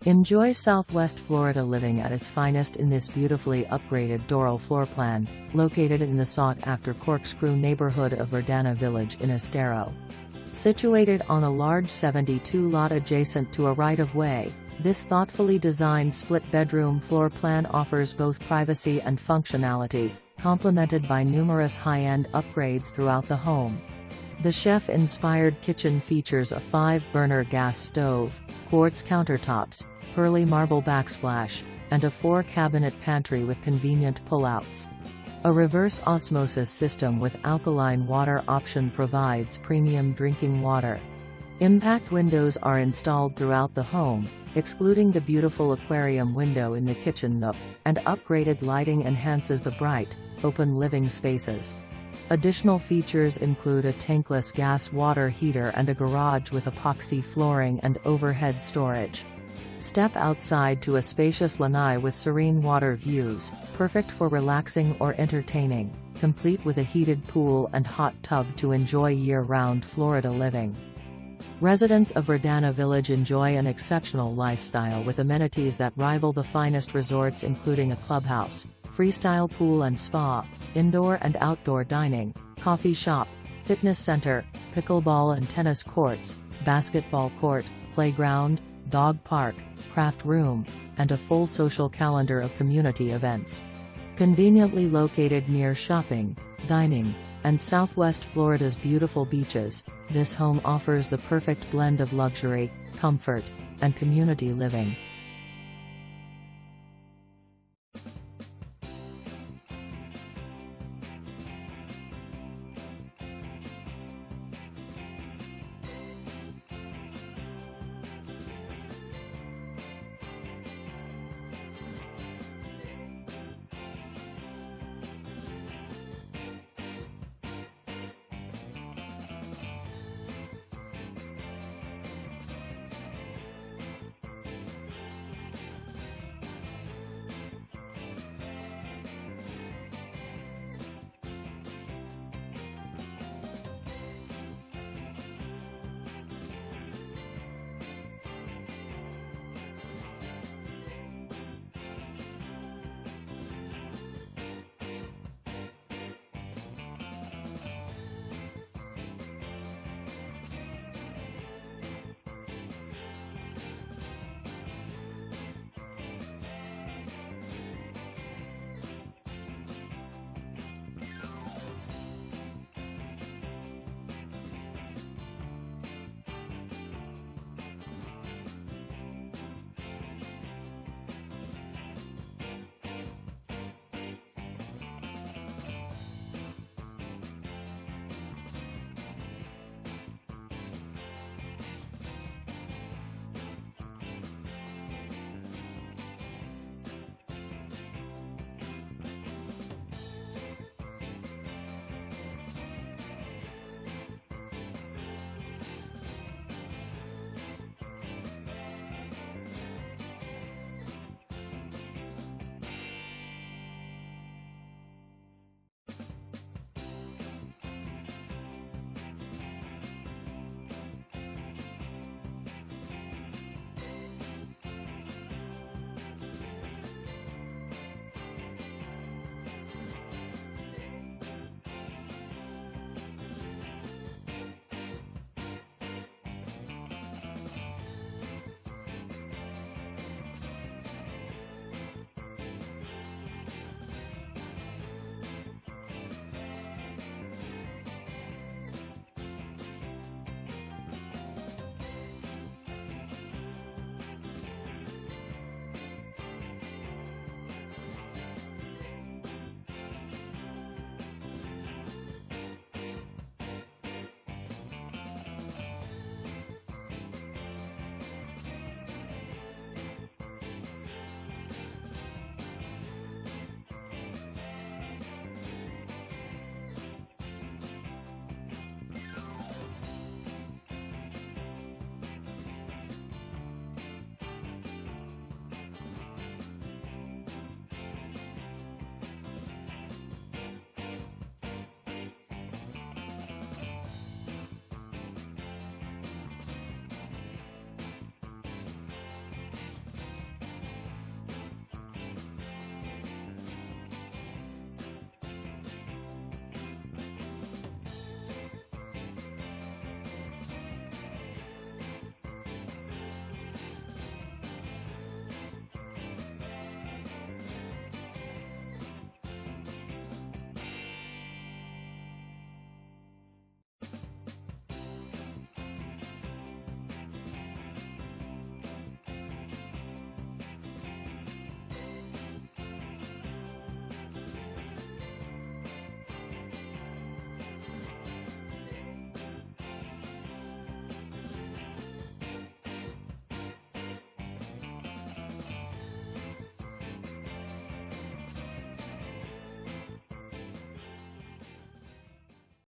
Enjoy Southwest Florida living at its finest in this beautifully upgraded Doral floor plan, located in the sought-after Corkscrew neighborhood of Verdana Village in Estero. Situated on a large 72-lot adjacent to a right-of-way, this thoughtfully designed split-bedroom floor plan offers both privacy and functionality, complemented by numerous high-end upgrades throughout the home. The chef-inspired kitchen features a 5-burner gas stove, quartz countertops, pearly marble backsplash, and a 4-cabinet pantry with convenient pull-outs. A reverse osmosis system with alkaline water option provides premium drinking water. Impact windows are installed throughout the home, excluding the beautiful aquarium window in the kitchen nook, and upgraded lighting enhances the bright, open living spaces. Additional features include a tankless gas water heater and a garage with epoxy flooring and overhead storage. Step outside to a spacious lanai with serene water views, perfect for relaxing or entertaining, complete with a heated pool and hot tub to enjoy year-round Florida living. Residents of Verdana Village enjoy an exceptional lifestyle with amenities that rival the finest resorts, including a clubhouse, freestyle pool and spa, indoor and outdoor dining, coffee shop, fitness center, pickleball and tennis courts, basketball court, playground, dog park, craft room, and a full social calendar of community events. Conveniently located near shopping, dining, and Southwest Florida's beautiful beaches, this home offers the perfect blend of luxury, comfort, and community living.